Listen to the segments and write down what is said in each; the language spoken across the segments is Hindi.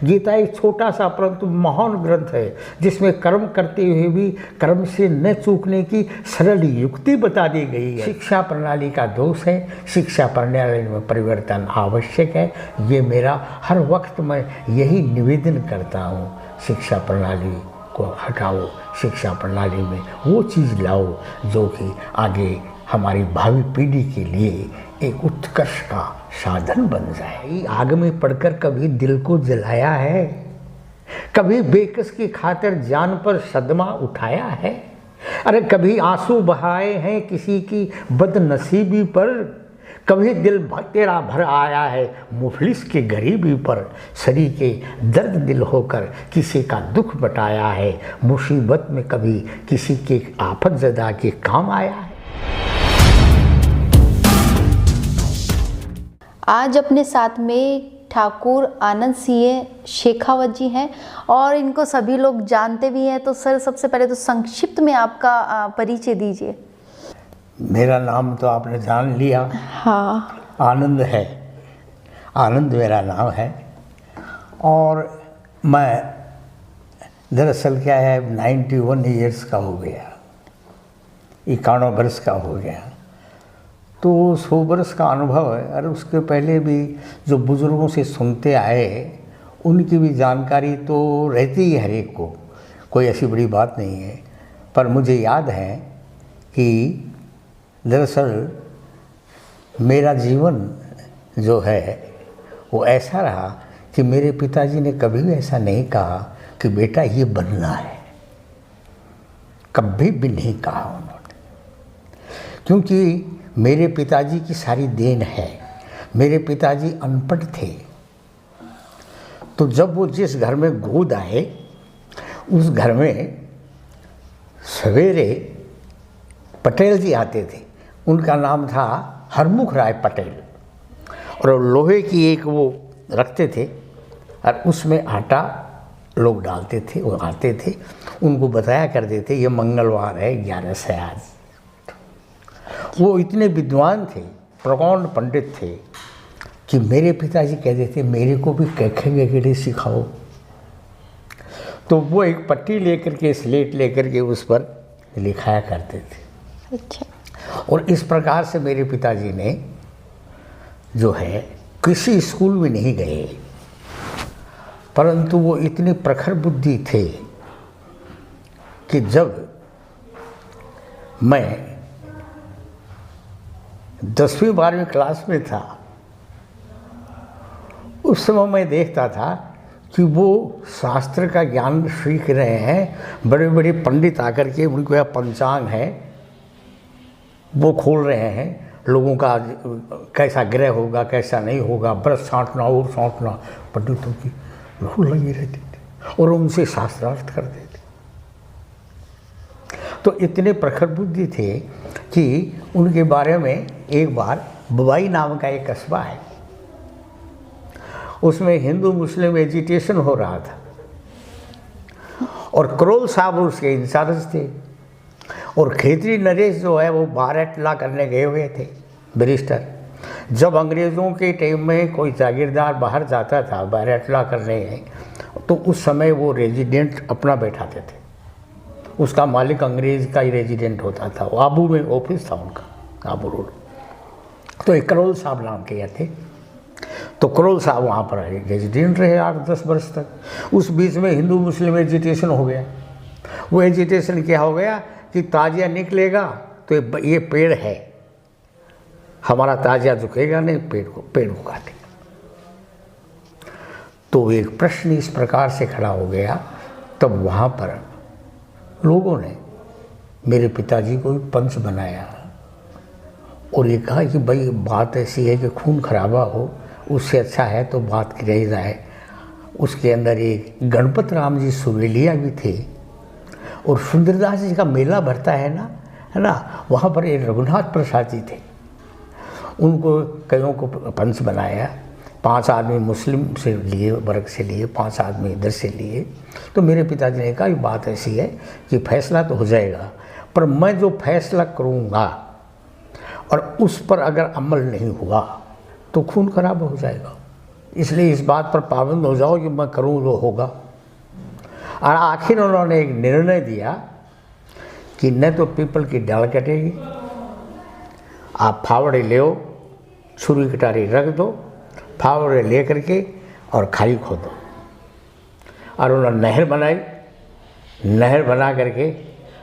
गीता एक छोटा सा परंतु महान ग्रंथ है, जिसमें कर्म करते हुए भी कर्म से न चूकने की सरल युक्ति बता दी गई है। शिक्षा प्रणाली का दोष है, शिक्षा प्रणाली में परिवर्तन आवश्यक है। ये मेरा हर वक्त मैं यही निवेदन करता हूँ, शिक्षा प्रणाली को हटाओ, शिक्षा प्रणाली में वो चीज़ लाओ जो कि आगे हमारी भावी पीढ़ी के लिए एक उत्कर्ष का साधन बन जाए। आग में पड़कर कभी दिल को जलाया है, कभी बेकस की खातिर जान पर सदमा उठाया है। अरे कभी आंसू बहाए हैं किसी की बदनसीबी पर, कभी दिल तेरा भर आया है मुफलिस की गरीबी पर। सरी के दर्द दिल होकर किसी का दुख बटाया है, मुसीबत में कभी किसी के आफत ज़दा के काम आया है। आज अपने साथ में ठाकुर आनंद सिंह शेखावत जी हैं और इनको सभी लोग जानते भी हैं। तो सर सबसे पहले तो संक्षिप्त में आपका परिचय दीजिए। मेरा नाम तो आपने जान लिया। हाँ, आनंद है, आनंद मेरा नाम है। और मैं दरअसल क्या है 91 ईयर्स का हो गया, 51 वर्ष का हो गया। तो 100 वर्ष का अनुभव है। और उसके पहले भी जो बुज़ुर्गों से सुनते आए उनकी भी जानकारी तो रहती ही हर एक को, कोई ऐसी बड़ी बात नहीं है। पर मुझे याद है कि दरअसल मेरा जीवन जो है वो ऐसा रहा कि मेरे पिताजी ने कभी भी ऐसा नहीं कहा कि बेटा ये बनना है, कभी भी नहीं कहा उन्होंने। क्योंकि मेरे पिताजी की सारी देन है। मेरे पिताजी अनपढ़ थे, तो जब वो जिस घर में गोद आए उस घर में सवेरे पटेल जी आते थे। उनका नाम था हरमुख राय पटेल, और लोहे की एक वो रखते थे और उसमें आटा लोग डालते थे। वो आते थे, उनको बताया करते थे ये मंगलवार है 11 से आज। वो इतने विद्वान थे, प्रकांड पंडित थे कि मेरे पिताजी कहते थे मेरे को भी कैखे गगड़े सिखाओ। तो वो एक पट्टी लेकर के, स्लेट लेकर के उस पर लिखाया करते थे। अच्छा। और इस प्रकार से मेरे पिताजी ने जो है किसी स्कूल में नहीं गए, परंतु वो इतने प्रखर बुद्धि थे कि जब मैं 10वीं 12वीं क्लास में था उस समय मैं देखता था कि वो शास्त्र का ज्ञान सीख रहे हैं। बड़े बड़े पंडित आकर के उनको यह पंचांग है वो खोल रहे हैं, लोगों का कैसा ग्रह होगा कैसा नहीं होगा, ब्रश छाँटना और छाँटना, पंडितों की लहू लगी रहती थी और उनसे शास्त्रार्थ करते थे। तो इतने प्रखर बुद्धि थे कि उनके बारे में एक बार बवाई नाम का एक कस्बा है, उसमें हिंदू मुस्लिम एजिटेशन हो रहा था और करोल साहब उसके इंचार्ज थे। और खेतरी नरेश जो है वो बारहटला करने गए हुए थे, बैरिस्टर। जब अंग्रेज़ों के टाइम में कोई जागीरदार बाहर जाता था बारहटला करने, तो उस समय वो रेजिडेंट अपना बैठाते थे। उसका मालिक अंग्रेज़ का ही रेजिडेंट होता था। आबू में ऑफिस था उनका, आबू रोड। तो एक करोल साहब नाम के थे। तो करोल साहब वहाँ पर रेजिडेंट रहे 8-10 वर्ष तक। उस बीच में हिंदू मुस्लिम एजिटेशन हो गया। वो एजिटेशन क्या हो गया कि ताजिया निकलेगा तो ये पेड़ है, हमारा ताजिया झुकेगा नहीं, पेड़ उगा देगा। तो एक प्रश्न इस प्रकार से खड़ा हो गया। तब वहाँ पर लोगों ने मेरे पिताजी को पंच बनाया और ये कहा कि भाई बात ऐसी है कि खून खराबा हो, उससे अच्छा है तो बात की रही जाए। उसके अंदर एक गणपत राम जी सुवेलिया भी थे और सुंदरदास जी का मेला भरता है ना, वहाँ पर एक रघुनाथ प्रसाद जी थे। उनको कईयों को पंच बनाया। 5 आदमी मुस्लिम से लिए, वर्ग से लिए, 5 आदमी इधर से लिए। तो मेरे पिताजी ने कहा ये बात ऐसी है कि फैसला तो हो जाएगा, पर मैं जो फैसला करूँगा और उस पर अगर अमल नहीं हुआ तो खून खराब हो जाएगा, इसलिए इस बात पर पाबंद हो जाओ कि मैं करूँ तो होगा। और आखिर उन्होंने एक निर्णय दिया कि न तो पीपल की डाल कटेगी, आप फावड़े ले आओ, छुरी कटारी रख दो, फावड़े ले करके और खाई खोदो। और उन्होंने नहर बनाई, नहर बना करके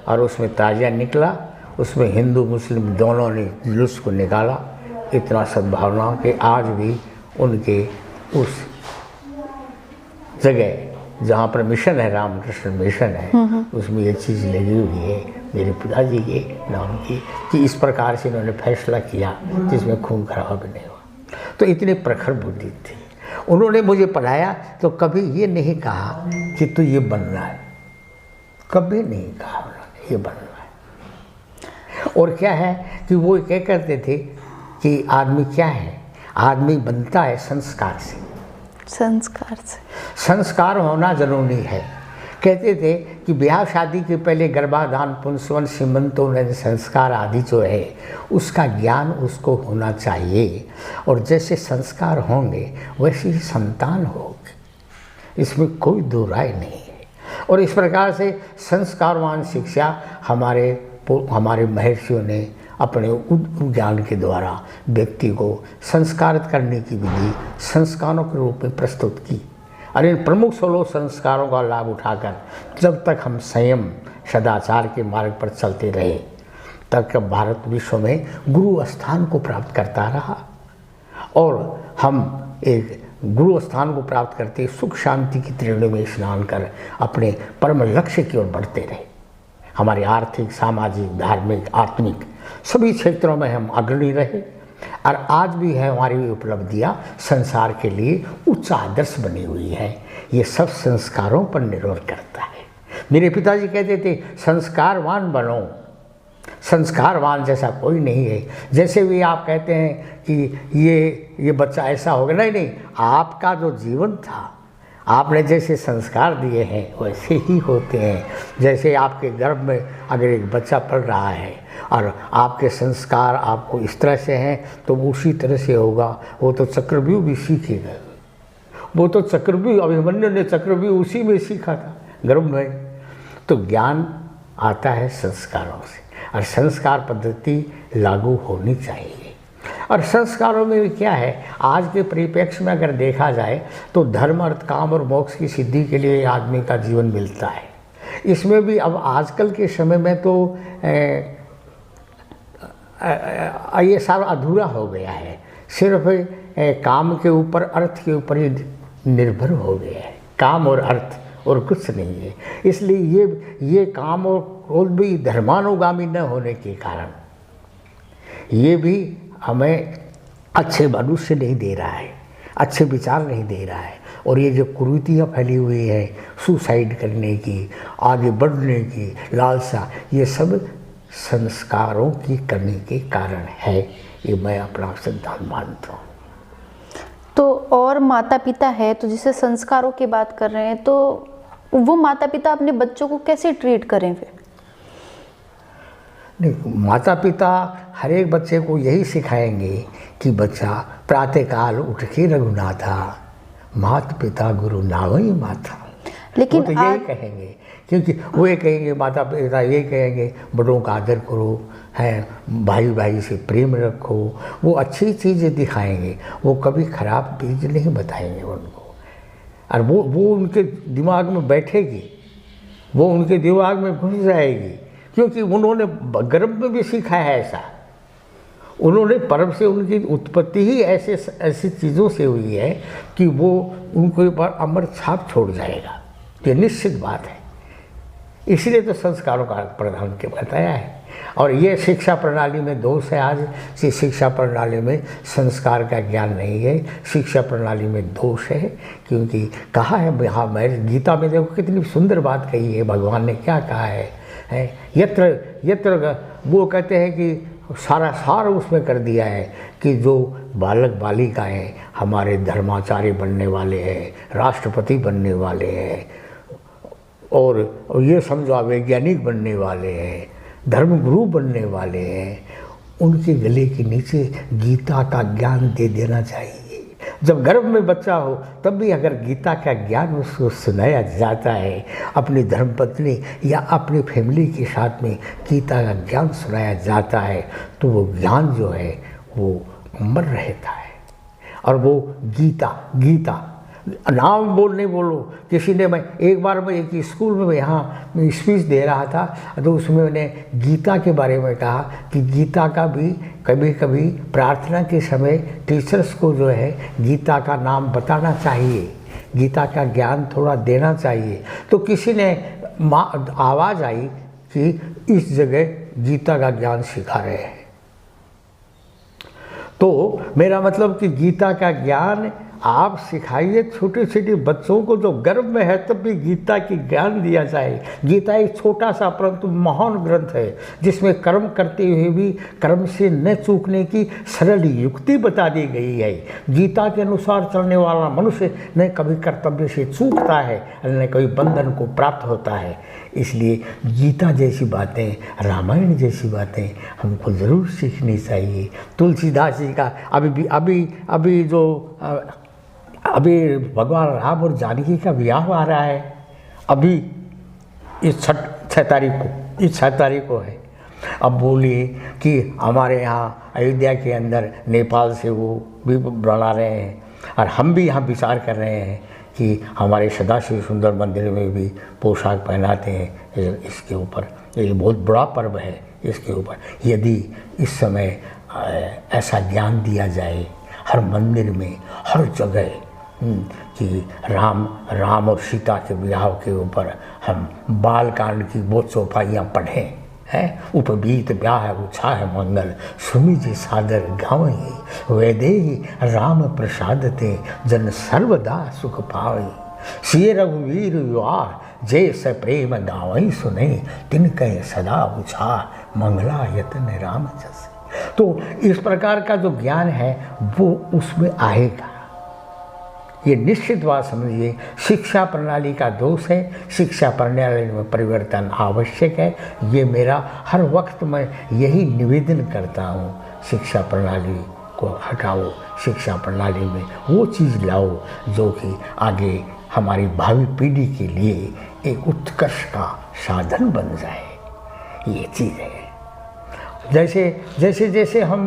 और उसमें ताजिया निकला, उसमें हिंदू मुस्लिम दोनों ने जुलूस को निकाला। इतना सद्भावना कि आज भी उनके उस जगह जहाँ पर मिशन है, रामकृष्ण मिशन है, उसमें ये चीज़ लगी हुई है मेरे पिताजी के नाम की, कि इस प्रकार से इन्होंने फैसला किया जिसमें खून खराब नहीं हुआ। तो इतनी प्रखर बुद्धि थी। उन्होंने मुझे पढ़ाया तो कभी ये नहीं कहा कि तू ये बनना है, कभी नहीं कहा उन्होंने ये बनना है। और क्या है कि वो क्या करते थे कि आदमी क्या है, आदमी बनता है संस्कार से, संस्कार से। संस्कार होना जरूरी है। कहते थे कि ब्याह शादी के पहले गर्भाधान, पुंसवन, सीमंतों, संस्कार आदि जो है उसका ज्ञान उसको होना चाहिए। और जैसे संस्कार होंगे वैसी ही संतान होगी, इसमें कोई दो राय नहीं है। और इस प्रकार से संस्कारवान शिक्षा हमारे महर्षियों ने अपने ज्ञान के द्वारा व्यक्ति को संस्कारित करने की विधि संस्कारों के रूप में प्रस्तुत की। और इन प्रमुख 16 संस्कारों का लाभ उठाकर जब तक हम संयम सदाचार के मार्ग पर चलते रहे, तब तक भारत विश्व में गुरु स्थान को प्राप्त करता रहा। और हम एक गुरु स्थान को प्राप्त करते सुख शांति की त्रिवेणी में स्नान कर अपने परम लक्ष्य की ओर बढ़ते रहे। हमारे आर्थिक, सामाजिक, धार्मिक, आत्मिक सभी क्षेत्रों में हम अग्रणी रहे। और आज भी है हमारी उपलब्धियां संसार के लिए उच्च आदर्श बनी हुई है। ये सब संस्कारों पर निर्भर करता है। मेरे पिताजी कहते थे संस्कारवान बनो, संस्कारवान जैसा कोई नहीं है। जैसे भी आप कहते हैं कि ये बच्चा ऐसा होगा, नहीं, आपका जो जीवन था, आपने जैसे संस्कार दिए हैं वैसे ही होते हैं। जैसे आपके गर्भ में अगर एक बच्चा पल रहा है और आपके संस्कार आपको इस तरह से हैं तो उसी तरह से होगा। वो तो चक्रव्यूह भी सीखेगा, वो तो चक्रव्यूह, अभिमन्यु ने चक्रव्यूह उसी में सीखा था गर्भ में। तो ज्ञान आता है संस्कारों से, और संस्कार पद्धति लागू होनी चाहिए। और संस्कारों में भी क्या है, आज के परिप्रेक्ष्य में अगर देखा जाए तो धर्म, अर्थ, काम और मोक्ष की सिद्धि के लिए आदमी का जीवन मिलता है। इसमें भी अब आजकल के समय में तो ये सारा अधूरा हो गया है। सिर्फ काम के ऊपर, अर्थ के ऊपर ही निर्भर हो गया है। काम और अर्थ और कुछ नहीं है। इसलिए ये काम और क्रोध भी धर्मानुगामी न होने के कारण ये भी हमें अच्छे मनुष्य नहीं दे रहा है, अच्छे विचार नहीं दे रहा है। और ये जो कुरीतियाँ फैली हुई है, सुसाइड करने की, आगे बढ़ने की लालसा, ये सब संस्कारों की कमी के कारण है। ये मैं अपना सिद्धांत मानता हूँ। तो और माता पिता है, तो जिसे संस्कारों की बात कर रहे हैं, तो वो माता पिता अपने बच्चों को कैसे ट्रीट करें फिर? नहीं, माता पिता हर एक बच्चे को यही सिखाएंगे कि बच्चा प्रातःकाल उठ के रघुनाथा, माता पिता गुरु नावई माता। लेकिन वो तो यही कहेंगे, क्योंकि वो ये कहेंगे, माता पिता ये कहेंगे बड़ों का आदर करो, है भाई भाई से प्रेम रखो। वो अच्छी चीज़ें दिखाएंगे, वो कभी खराब चीज़ नहीं बताएंगे उनको। और वो उनके दिमाग में बैठेगी, वो उनके दिमाग में घुस जाएगी, क्योंकि उन्होंने गर्भ में भी सीखा है ऐसा। उन्होंने पर्व से उनकी उत्पत्ति ही ऐसी चीज़ों से हुई है कि वो उनके ऊपर अमर छाप छोड़ जाएगा। ये निश्चित बात है। इसलिए तो संस्कारों का प्रधान के बताया है। और ये शिक्षा प्रणाली में दोष है। आज से शिक्षा प्रणाली में संस्कार का ज्ञान नहीं है, शिक्षा प्रणाली में दोष है। क्योंकि कहा है, यहाँ मैं गीता में देखो कितनी सुंदर बात कही है, भगवान ने क्या कहा है यत्र यत्र, वो कहते हैं कि सारा सार उसमें कर दिया है कि जो बालक बालिकाएँ हमारे धर्माचार्य बनने वाले हैं, राष्ट्रपति बनने वाले हैं, और ये समझो वैज्ञानिक बनने वाले हैं, धर्मगुरु बनने वाले हैं, उनके गले के नीचे गीता का ज्ञान दे देना चाहिए। जब गर्भ में बच्चा हो तब भी अगर गीता का ज्ञान उसको सुनाया जाता है, अपनी धर्मपत्नी या अपनी फैमिली के साथ में गीता का ज्ञान सुनाया जाता है, तो वो ज्ञान जो है वो अमर रहता है। और वो गीता नाम बोलने बोलो किसी ने, मैं एक बार मैं एक स्कूल में यहाँ स्पीच दे रहा था, तो उसमें मैंने गीता के बारे में कहा कि गीता का भी कभी कभी प्रार्थना के समय टीचर्स को जो है गीता का नाम बताना चाहिए, गीता का ज्ञान थोड़ा देना चाहिए। तो किसी ने आवाज़ आई कि इस जगह गीता का ज्ञान सिखा रहे हैं। तो मेरा मतलब कि गीता का ज्ञान आप सिखाइए छोटे छोटे बच्चों को जो गर्भ में है, तब भी गीता की ज्ञान दिया जाए। गीता एक छोटा सा परंतु महान ग्रंथ है, जिसमें कर्म करते हुए भी कर्म से न चूकने की सरल युक्ति बता दी गई है। गीता के अनुसार चलने वाला मनुष्य न कभी कर्तव्य से चूकता है, न कभी बंधन को प्राप्त होता है। इसलिए गीता जैसी बातें, रामायण जैसी बातें हमको ज़रूर सीखनी चाहिए। तुलसीदास जी का अभी भगवान राम और जानकी का विवाह आ रहा है, अभी इस 6 तारीख को है। अब बोलिए कि हमारे यहाँ अयोध्या के अंदर नेपाल से वो भी बुला रहे हैं, और हम भी यहाँ विचार कर रहे हैं कि हमारे सदाशिव सुंदर मंदिर में भी पोशाक पहनाते हैं। इसके ऊपर ये बहुत बड़ा पर्व है, इसके ऊपर यदि इस समय ऐसा ज्ञान दिया जाए हर मंदिर में, हर जगह, कि राम और सीता के विवाह के ऊपर हम बालकांड की वो चौपाइयाँ पढ़ें, हैं उपबीत ब्याह उत्साह मंगल सुमिज सादर गावई वैदेही राम प्रसादते जन सर्वदा सुख पावई सिय रघुवीर विवाह जय स प्रेम गावई सुने तिन कह सदा उछाह मंगला यतन राम जस। तो इस प्रकार का जो ज्ञान है वो उसमें आएगा, ये निश्चित बात समझिए। शिक्षा प्रणाली का दोष है, शिक्षा प्रणाली में परिवर्तन आवश्यक है। ये मेरा हर वक्त मैं यही निवेदन करता हूँ, शिक्षा प्रणाली को हटाओ, शिक्षा प्रणाली में वो चीज़ लाओ जो कि आगे हमारी भावी पीढ़ी के लिए एक उत्कर्ष का साधन बन जाए। ये चीज़ है। जैसे हम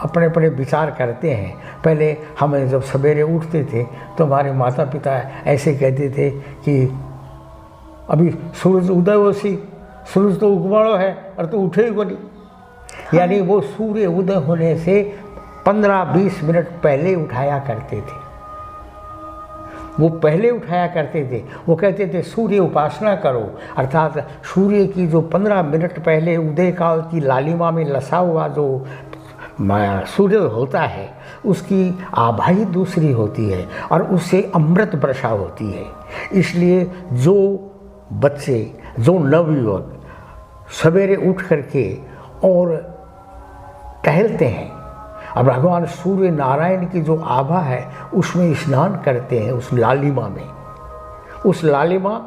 अपने विचार करते हैं, पहले हम जब सवेरे उठते थे तो हमारे माता पिता ऐसे कहते थे कि अभी सूरज उदय हो सी, सूरज तो उगवाड़ो है और तो उठे ही नहीं। यानी वो सूर्य उदय होने से 15-20 मिनट पहले उठाया करते थे, वो पहले उठाया करते थे। वो कहते थे सूर्य उपासना करो, अर्थात सूर्य की जो 15 मिनट पहले उदय काल की लालिमा में लसा हुआ जो सूर्य होता है, उसकी आभा ही दूसरी होती है और उससे अमृत वर्षा होती है। इसलिए जो बच्चे, जो नवयुवक सवेरे उठ करके और टहलते हैं और भगवान सूर्य नारायण की जो आभा है उसमें स्नान करते हैं, उस लालिमा में, उस लालिमा,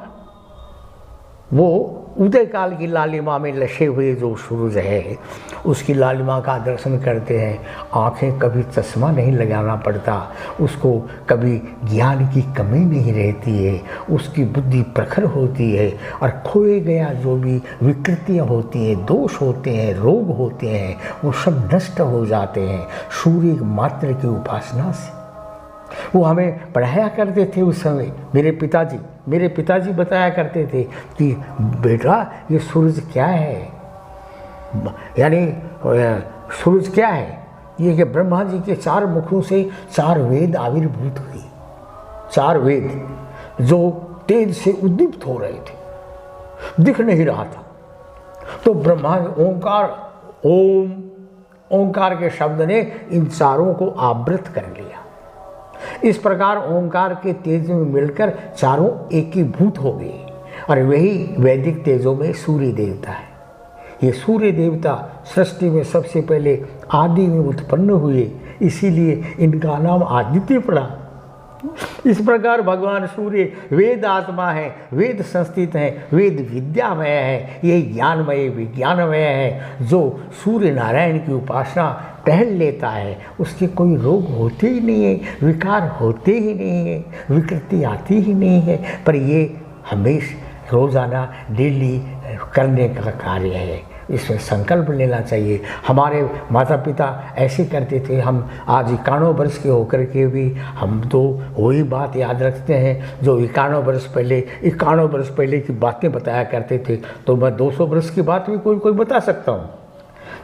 वो उदय काल की लालिमा में लसे हुए जो सूरज है उसकी लालिमा का दर्शन करते हैं। आँखें कभी चश्मा नहीं लगाना पड़ता, उसको कभी ज्ञान की कमी नहीं रहती है, उसकी बुद्धि प्रखर होती है और खोए गया जो भी विकृतियाँ होती हैं, दोष होते हैं, रोग होते हैं, वो सब नष्ट हो जाते हैं सूर्य मात्र की उपासना से। वो हमें पढ़ाया करते थे उस समय, मेरे पिताजी बताया करते थे कि बेटा ये सूरज क्या है, यानी सूरज क्या है, ये कि ब्रह्मा जी के 4 मुखों से 4 वेद आविर्भूत हुई, 4 वेद जो तेज से उद्दीप्त हो रहे थे, दिख नहीं रहा था। तो ब्रह्मा ओंकार के शब्द ने इन चारों को आवृत कर लिया। इस प्रकार ओंकार के तेज में मिलकर चारों एकीभूत हो गए और वही वैदिक तेजों में सूर्य देवता है। ये सूर्य देवता सृष्टि में सबसे पहले आदि में उत्पन्न हुए, इसीलिए इनका नाम आदित्य पड़ा। इस प्रकार भगवान सूर्य वेद आत्मा है, वेद संस्थित है, वेद विद्यामय है, ये ज्ञानमय विज्ञानमय है। जो सूर्य नारायण की उपासना टहल लेता है उसके कोई रोग होते ही नहीं है, विकार होते ही नहीं है, विकृति आती ही नहीं है। पर ये हमेशा रोज़ाना डेली करने का कार्य है, इसमें संकल्प लेना चाहिए। हमारे माता पिता ऐसे करते थे, हम आज 91 वर्ष के होकर के भी हम तो वही बात याद रखते हैं जो 91 वर्ष पहले की बातें बताया करते थे। तो मैं 200 वर्ष की बात भी कोई बता सकता हूँ।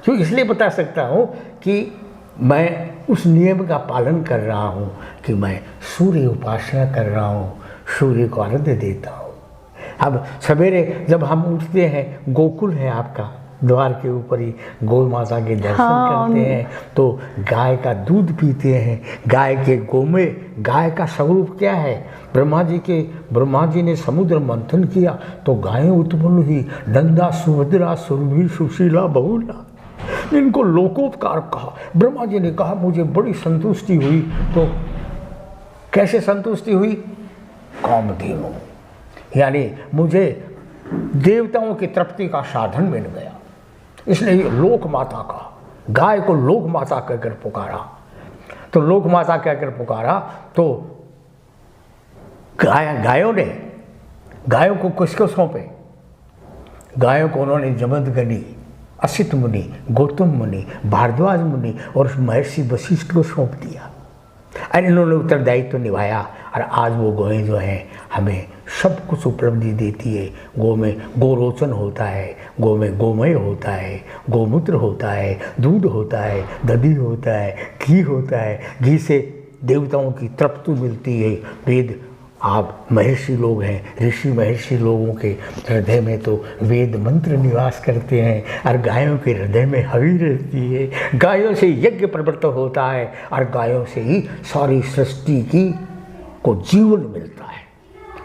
क्यों? इसलिए बता सकता हूँ कि मैं उस नियम का पालन कर रहा हूँ कि मैं सूर्य उपासना कर रहा हूँ, सूर्य को अर्घ्य देता हूँ। अब सवेरे जब हम उठते हैं, गोकुल है आपका द्वार के ऊपर ही, गौ माता के दर्शन करते हैं तो गाय का दूध पीते हैं। गाय के गोमे, गाय का स्वरूप क्या है? ब्रह्मा जी ने समुद्र मंथन किया तो गायें उत्पन्न हुई, नंदा सुभद्रा सुरभि सुशीला बहुला, इनको लोकोपकार कहा। ब्रह्मा जी ने कहा मुझे बड़ी संतुष्टि हुई। तो कैसे संतुष्टि हुई? कामधेनु, यानी मुझे देवताओं की तृप्ति का साधन मिल गया। इसलिए लोक माता का, गाय को लोक माता कहकर पुकारा। तो लोक माता कहकर पुकारा तो गायों को किसको सौंपे? गायों को उन्होंने जमदग्नि, असित मुनि, गौतम मुनि, भारद्वाज मुनि और महर्षि वशिष्ठ को सौंप दिया। और इन्होंने उत्तरदायित्व निभाया और आज वो गौएं जो हैं हमें सब कुछ उपलब्धि देती है। गौ में गोरोचन होता है, गौ में गोमय होता है, गोमूत्र होता है, दूध होता है, दधी होता है, घी होता है। घी से देवताओं की तृप्ति मिलती है। वेद, आप महर्षि लोग हैं, ऋषि महर्षि लोगों के हृदय में तो वेद मंत्र निवास करते हैं और गायों के हृदय में हवि रहती है। गायों से यज्ञ प्रवृत्त होता है और गायों से ही सारी सृष्टि को जीवन मिलता है,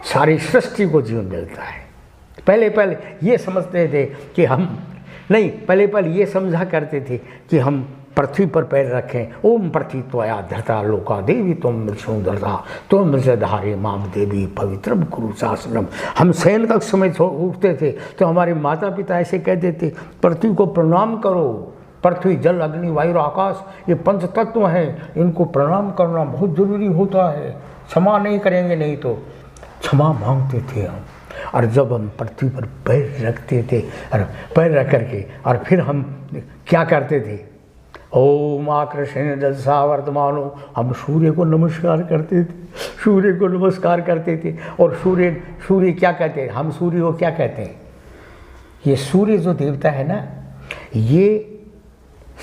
सारी सृष्टि को जीवन मिलता है। पहले ये समझते थे कि पहले ये समझा करते थे कि हम पृथ्वी पर पैर रखें। ओम पृथ्वी त्वया धृता लोका देवी त्वं मृषो धृता त्वं मृषधारे माम देवी पवित्रम कुरु शासनम। हम शयन कक्ष में उठते थे तो हमारे माता पिता ऐसे कहते थे, पृथ्वी को प्रणाम करो। पृथ्वी, जल, अग्नि, वायु, आकाश, ये पंच तत्व हैं, इनको प्रणाम करना बहुत जरूरी होता है। क्षमा नहीं करेंगे नहीं तो क्षमा मांगते थे हम। और जब हम पृथ्वी पर पैर रखते थे और पैर रख करके और फिर हम क्या करते थे? ओम आकृष्ण जलसा वर्तमानो, हम सूर्य को नमस्कार करते थे, सूर्य को नमस्कार करते थे। और सूर्य क्या कहते हैं? हम सूर्य को क्या कहते हैं? ये सूर्य जो देवता है ना, ये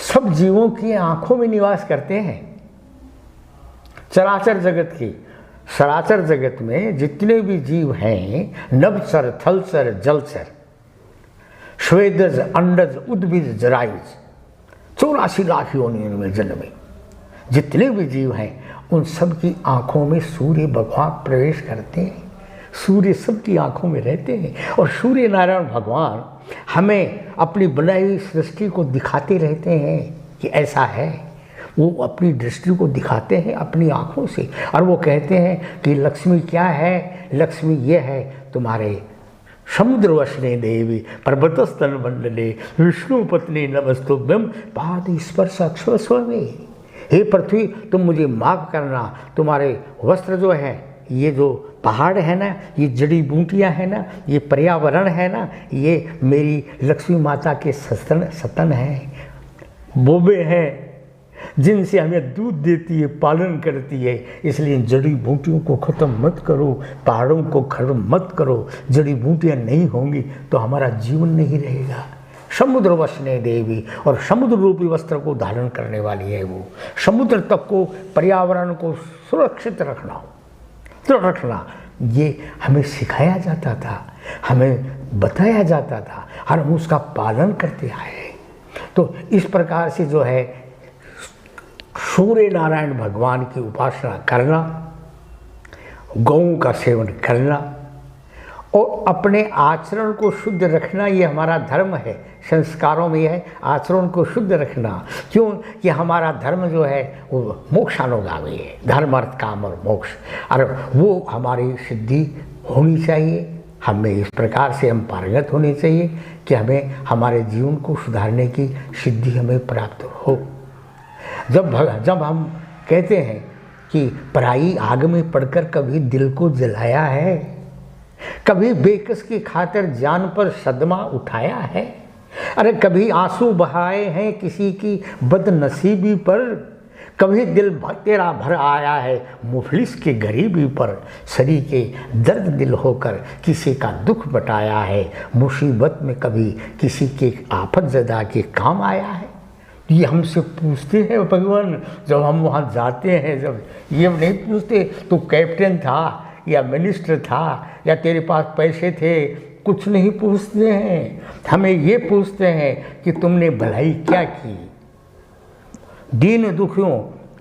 सब जीवों की आंखों में निवास करते हैं। चराचर जगत में जितने भी जीव हैं, नभचर, थलचर, जलचर, स्वेदज, अंडज, उद्भिज, जरायुज, 84 लाख योनियों में जन्मे जितने भी जीव हैं उन सब की आंखों में सूर्य भगवान प्रवेश करते हैं। सूर्य सबकी आंखों में रहते हैं और सूर्य नारायण भगवान हमें अपनी बनाई हुई सृष्टि को दिखाते रहते हैं कि ऐसा है। वो अपनी दृष्टि को दिखाते हैं अपनी आंखों से और वो कहते हैं कि लक्ष्मी क्या है? लक्ष्मी ये है तुम्हारे समुद्र वशने देवी पर्वतस्थल मंडले विष्णु पत्नी नमस्तुभ्यम पाद स्पर्श अक्षस्वे। हे पृथ्वी, तुम मुझे माफ करना, तुम्हारे वस्त्र जो है, ये जो पहाड़ है ना, ये जड़ी बूटियाँ हैं ना, ये पर्यावरण है ना, ये मेरी लक्ष्मी माता के सतन हैं, बोबे हैं जिनसे हमें दूध देती है, पालन करती है। इसलिए इन जड़ी बूटियों को ख़त्म मत करो, पहाड़ों को खत्म मत करो। जड़ी बूटियाँ नहीं होंगी तो हमारा जीवन नहीं रहेगा। समुद्र वशने देवी, और समुद्र रूपी वस्त्र को धारण करने वाली है वो। समुद्र तक को, पर्यावरण को सुरक्षित रखना ये हमें सिखाया जाता था, हमें बताया जाता था और हम उसका पालन करते आए। तो इस प्रकार से जो है सूर्य नारायण भगवान की उपासना करना, गौओं का सेवन करना और अपने आचरण को शुद्ध रखना, ये हमारा धर्म है। संस्कारों में है आचरण को शुद्ध रखना। क्यों कि हमारा धर्म जो है वो मोक्षानुगामी है, धर्म अर्थ काम और मोक्ष, और वो हमारी सिद्धि होनी चाहिए। हमें इस प्रकार से हम पारंगत होने चाहिए कि हमें हमारे जीवन को सुधारने की सिद्धि हमें प्राप्त हो। जब हम कहते हैं कि पराई आग में पड़कर कभी दिल को जलाया है, कभी बेकस की खातिर जान पर सदमा उठाया है, अरे कभी आंसू बहाए हैं किसी की बदनसीबी पर, कभी दिल तेरा भर आया है मुफलिस की गरीबी पर, सरी के दर्द दिल होकर किसी का दुख बटाया है, मुसीबत में कभी किसी के आफत ज़दा के काम आया है। ये हमसे पूछते हैं भगवान जब हम वहाँ जाते हैं, जब ये नहीं पूछते तू कैप्टन था या मिनिस्टर था या तेरे पास पैसे थे, कुछ नहीं पूछते हैं। हमें ये पूछते हैं कि तुमने भलाई क्या की। दीन दुखियों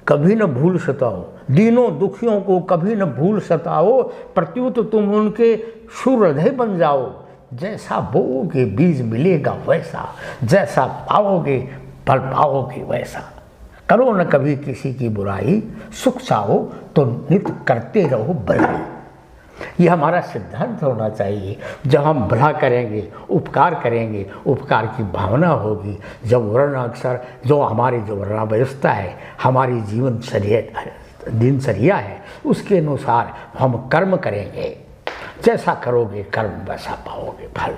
कभी न भूल सताओ, दीनों दुखियों को कभी न भूल सताओ, प्रत्युत तुम उनके सुहृदय बन जाओ, जैसा बोओगे बीज मिलेगा वैसा, जैसा पाओगे फल पाओगे वैसा। करो न कभी किसी की बुराई, सुख चाहो तो नित्य करते रहो भलाई। ये हमारा सिद्धांत होना चाहिए। जब हम भला करेंगे, उपकार करेंगे, उपकार की भावना होगी, जब वर्ण अक्षर जो हमारी जो वर्णावस्था है, हमारी दिनचर्या है, उसके अनुसार हम कर्म करेंगे। जैसा करोगे कर्म वैसा पाओगे फल।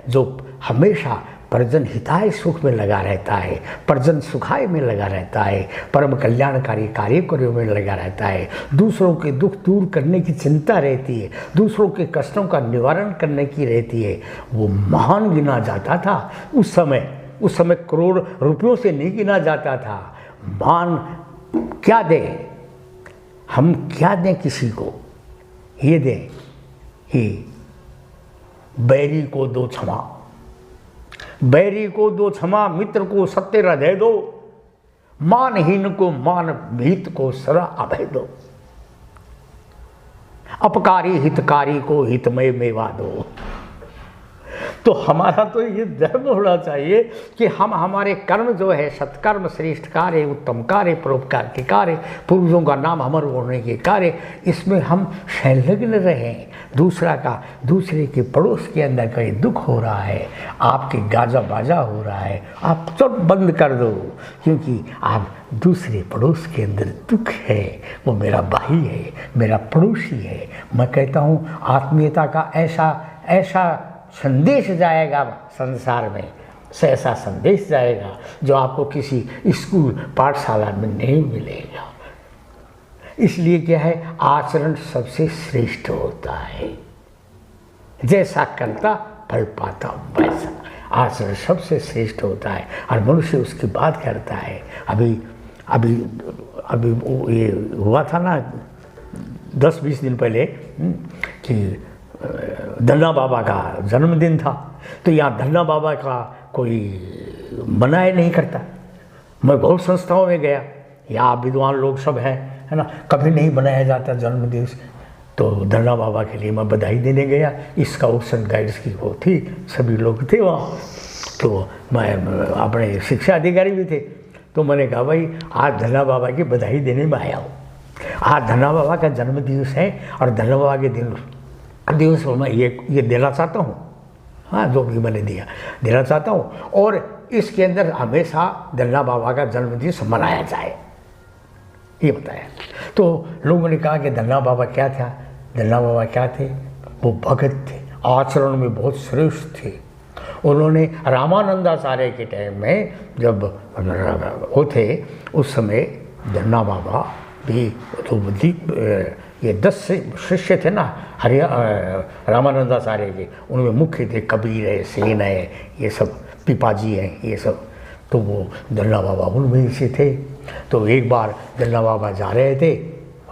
जो हमेशा परजन हिताय सुख में लगा रहता है, परजन सुखाय में लगा रहता है, परम कल्याणकारी कार्य कार्यों में लगा रहता है, दूसरों के दुख दूर करने की चिंता रहती है, दूसरों के कष्टों का निवारण करने की रहती है, वो महान गिना जाता था। उस समय करोड़ रुपयों से नहीं गिना जाता था। मान क्या दें हम, क्या दें किसी को? ये दें कि बैरी को दो क्षमा, बैरी को दो क्षमा, मित्र को सत्य हृदय दो, मानहीन को मान, भीत को सरा अभय दो, अपकारी हितकारी को हितमय मेवा दो। तो हमारा तो ये धर्म होना चाहिए कि हम हमारे कर्म जो है सत्कर्म, श्रेष्ठ कार्य, उत्तम कार्य, परोपकार के कार्य, पूर्वजों का नाम अमर होने के कार्य, इसमें हम संलग्न रहें। दूसरे के पड़ोस के अंदर कहीं दुख हो रहा है, आपके गाजा बाजा हो रहा है, आप सब बंद कर दो, क्योंकि आप दूसरे पड़ोस के अंदर दुख है, वो मेरा भाई है, मेरा पड़ोसी है। मैं कहता हूँ आत्मीयता का ऐसा संदेश जाएगा संसार में, ऐसा संदेश जाएगा जो आपको किसी स्कूल पाठशाला में नहीं मिलेगा। इसलिए क्या है, आचरण सबसे श्रेष्ठ होता है। जैसा करता फल पाता वैसा, आचरण सबसे श्रेष्ठ होता है और मनुष्य उसकी बात करता है। अभी ये हुआ था ना 10-20 दिन पहले कि धन्ना बाबा का जन्मदिन था, तो यहाँ धन्ना बाबा का कोई मनाए नहीं करता। मैं बहुत संस्थाओं में गया, यहाँ विद्वान लोग सब हैं, है ना, कभी नहीं बनाया जाता जन्मदिन। तो धन्ना बाबा के लिए मैं बधाई देने गया, स्काउट्स एंड गाइड्स की वो थी, सभी लोग थे वहाँ। तो मैं अपने शिक्षा अधिकारी भी थे, तो मैंने कहा भाई आज धन्ना बाबा की बधाई देने में आया हूँ। आज धन्ना बाबा का जन्म दिवस है और धन्ना बाबा के दिवस में मैं ये देना चाहता हूँ, हाँ, जो भी मैंने देना चाहता हूँ। और इसके अंदर हमेशा धन्ना बाबा का जन्म दिवस मनाया जाए, ये बताया। तो लोगों ने कहा कि धन्ना बाबा क्या था? धन्ना बाबा क्या थे? वो भगत थे, आचरण में बहुत श्रेष्ठ थे। उन्होंने रामानंदाचार्य के टाइम में जब वो थे, उस समय धन्ना बाबा भी तो ये 10 शिष्य थे ना रामानंदाचार्य के, उनमें मुख्य थे कबीर है, सेन है, ये सब पिपाजी हैं, ये सब। तो वो धन्ना बाबा उनमें से थे। तो एक बार धन्ना बाबा जा रहे थे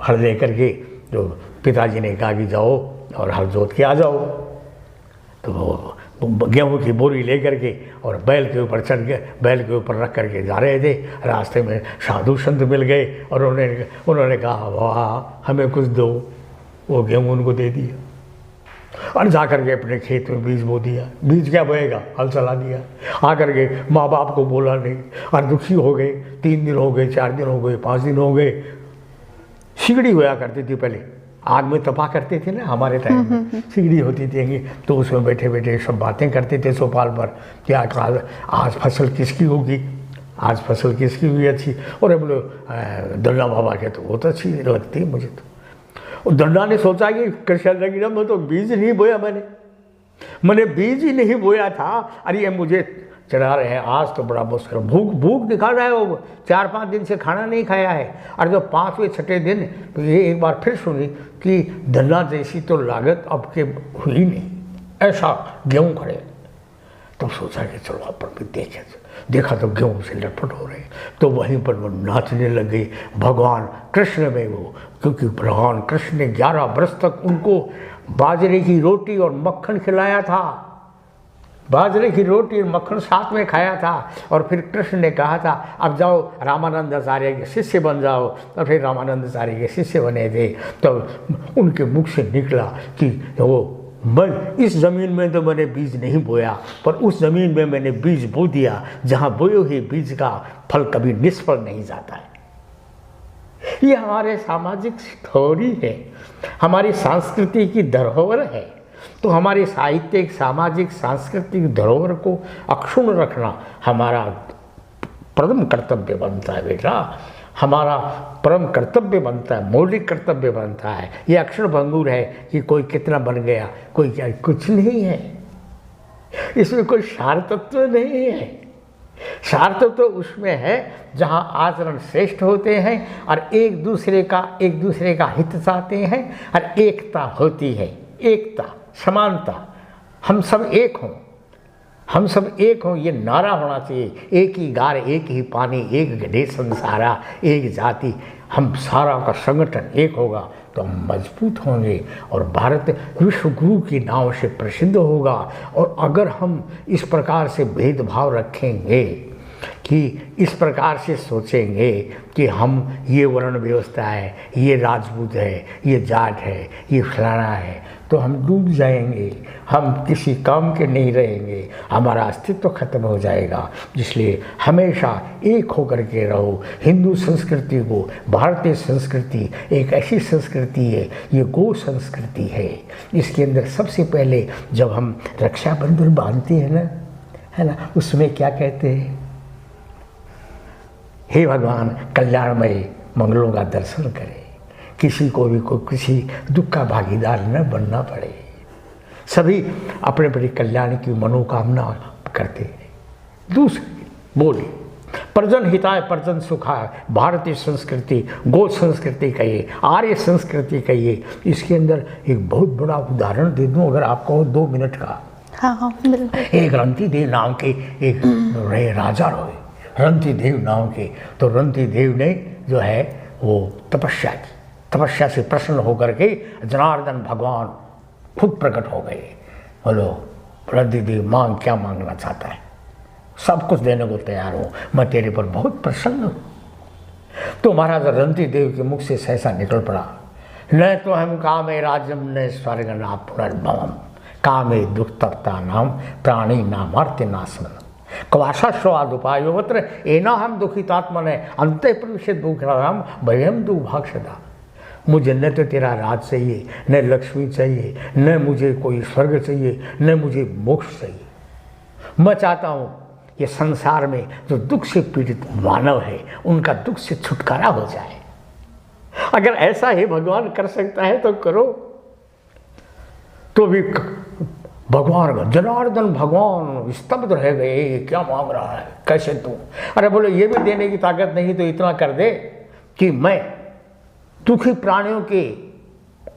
हल लेकर के, जो पिताजी ने कहा कि जाओ और हल जोत के आ जाओ। तो वो गेहूँ की बोरी लेकर के और बैल के ऊपर चढ़ के, बैल के ऊपर रख करके जा रहे थे। रास्ते में साधु संत मिल गए और उन्होंने कहा वाह हमें कुछ दो। वो गेहूँ उनको दे दिया। और जा करके अपने खेत में बीज बो दिया। बीज क्या बोएगा, हल चला दिया। आकर के माँ बाप को बोला नहीं और दुखी हो गए। 3 दिन हो गए, 4 दिन हो गए, 5 दिन हो गए। सिगड़ी होया करती थी पहले, आग में तपा करते थे ना हमारे टाइम में, सिगड़ी होती थी, तो उसमें बैठे बैठे सब बातें करते थे चौपाल पर कि आज फसल किसकी होगी, आज फसल किसकी हुई अच्छी। और बोले दल्ला बाबा के तो बहुत अच्छी लगती है मुझे तो। और दंडा ने सोचा कि कृष्ण लगी मैं तो बीज नहीं बोया, मैंने बीज ही नहीं बोया था। अरे ये मुझे चढ़ा रहे हैं, आज तो बड़ा मुश्किल, भूख दिखा रहा है वो, 4-5 दिन से खाना नहीं खाया है। और जब 5वें 6ठे दिन तो ये एक बार फिर सुनी कि दंडा जैसी तो लागत अब के हुई नहीं, ऐसा गेहूँ खड़े। तब सोचा कि चलो अपन भी देखा तो गेहूँ से लटपट हो रहे। तो वहीं पर वो नाचने लगे भगवान कृष्ण में वो, क्योंकि भगवान कृष्ण ने 11 वर्ष तक उनको बाजरे की रोटी और मक्खन खिलाया था। बाजरे की रोटी और मक्खन साथ में खाया था। और फिर कृष्ण ने कहा था अब जाओ रामानंद आचार्य के शिष्य बन जाओ। और फिर रामानंद आचार्य के शिष्य बने थे। तो उनके मुख से निकला कि वो मैं इस ज़मीन में तो मैंने बीज नहीं बोया, पर उस ज़मीन में मैंने बीज बो दिया जहाँ बोए हुए बीज का फल कभी निष्फल नहीं जाता है। ये हमारे सामाजिक थ्योरी है, हमारी संस्कृति की धरोहर है। तो हमारे साहित्यिक, सामाजिक, सांस्कृतिक धरोहर को अक्षुण्ण रखना हमारा परम कर्तव्य बनता है बेटा, हमारा परम कर्तव्य बनता है, मौलिक कर्तव्य बनता है। ये अक्षर भंगुर है कि कोई कितना बन गया, कोई क्या, कुछ नहीं है इसमें, कोई सार तत्व नहीं है। सार तत्व तो उसमें है जहाँ आचरण श्रेष्ठ होते हैं और एक दूसरे का हित चाहते हैं और एकता होती है, एकता, समानता, हम सब एक हों, हम सब एक हों, ये नारा होना चाहिए। एक ही गार, एक ही पानी, एक गधे संसारा, एक जाति। हम सारा का संगठन एक होगा तो हम मजबूत होंगे और भारत विश्व गुरु की नाव से प्रसिद्ध होगा। और अगर हम इस प्रकार से भेदभाव रखेंगे कि इस प्रकार से सोचेंगे कि हम ये वर्ण व्यवस्था है, ये राजपूत है, ये जाट है, ये फलाना है, तो हम डूब जाएंगे, हम किसी काम के नहीं रहेंगे, हमारा अस्तित्व खत्म हो जाएगा। इसलिए हमेशा एक होकर के रहो। हिंदू संस्कृति को, भारतीय संस्कृति एक ऐसी संस्कृति है, ये गो संस्कृति है। इसके अंदर सबसे पहले जब हम रक्षाबंधन बांधते हैं ना, है ना, उसमें क्या कहते हैं, हे भगवान कल्याणमय मंगलों का दर्शन करे, किसी को भी कोई किसी दुख का भागीदार न बनना पड़े, सभी अपने अपने कल्याण की मनोकामना करते हैं। दूसरी बोली परजन हिताय परजन सुखाय, भारतीय संस्कृति गो संस्कृति कहिए, आर्य संस्कृति कहिए। इसके अंदर एक बहुत बड़ा उदाहरण दे दूं अगर आपको 2 मिनट का। हाँ बिल्कुल। एक रंतिदेव नाम के एक राजा रहे, रंतिदेव नाम के। तो रंतिदेव ने जो है वो तपस्या की, तपस्या से प्रसन्न होकर के जनार्दन भगवान खुद प्रकट हो गए। बोलो रंतिदेव मांग, क्या मांगना चाहता है, सब कुछ देने को तैयार हो, मैं तेरे पर बहुत प्रसन्न हूँ। तो महाराज रंतिदेव के मुख से सहसा निकल पड़ा, न तो हम कामे राज्यम न स्वर्ग ना पुनर्भवम, कामे दुख तप्ता नाम प्राणी नामार्त्य नाशनम, क्वाशाश्वादुपायोत्र एना हम दुखितात्मने अंते प्रविश्य दुखराम भयम दुभाक्षदा। मुझे न तो तेरा राज चाहिए, न लक्ष्मी चाहिए, न मुझे कोई स्वर्ग चाहिए, न मुझे मोक्ष चाहिए। मैं चाहता हूँ ये संसार में जो दुख से पीड़ित मानव है उनका दुख से छुटकारा हो जाए। अगर ऐसा ही भगवान कर सकता है तो करो। तो भी भगवान जनार्दन भगवान स्तब्ध रह गए, क्या मांग रहा है, कैसे तू? अरे बोले ये भी देने की ताकत नहीं तो इतना कर दे कि मैं दुखी प्राणियों के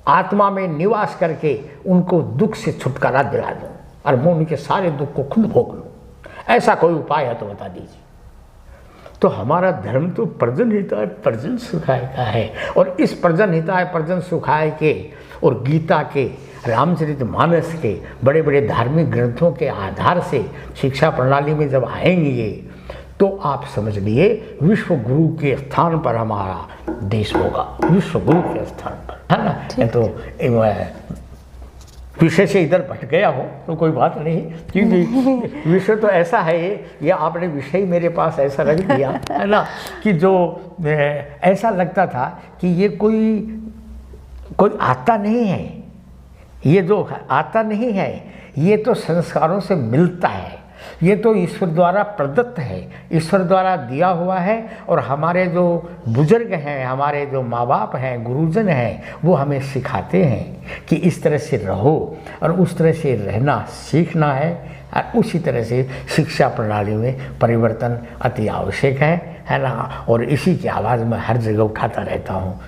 आत्मा में निवास करके उनको दुख से छुटकारा दिला दूं और मैं उनके सारे दुख को खुद भोग लूं। ऐसा कोई उपाय है तो बता दीजिए। तो हमारा धर्म तो परजन हिताय परजन सुखाय का है। और इस परजन हिताय परजन सुखाय के और गीता के, रामचरितमानस के, बड़े बड़े धार्मिक ग्रंथों के आधार से शिक्षा प्रणाली में जब आएंगे तो आप समझ लिए विश्व गुरु के स्थान पर हमारा देश होगा, विश्व गुरु के स्थान पर, है ना। तो विषय से इधर भटक गया हो तो कोई बात नहीं, क्योंकि विषय तो ऐसा है, ये आपने विषय मेरे पास ऐसा रख दिया है ना कि जो ऐसा लगता था कि ये कोई आता नहीं है, ये जो आता नहीं है ये तो संस्कारों से मिलता है, ये तो ईश्वर द्वारा प्रदत्त है, ईश्वर द्वारा दिया हुआ है। और हमारे जो बुजुर्ग हैं, हमारे जो माँ बाप हैं, गुरुजन हैं, वो हमें सिखाते हैं कि इस तरह से रहो और उस तरह से रहना सीखना है। और उसी तरह से शिक्षा प्रणाली में परिवर्तन अति आवश्यक है ना। और इसी की आवाज़ मैं हर जगह उठाता रहता हूँ।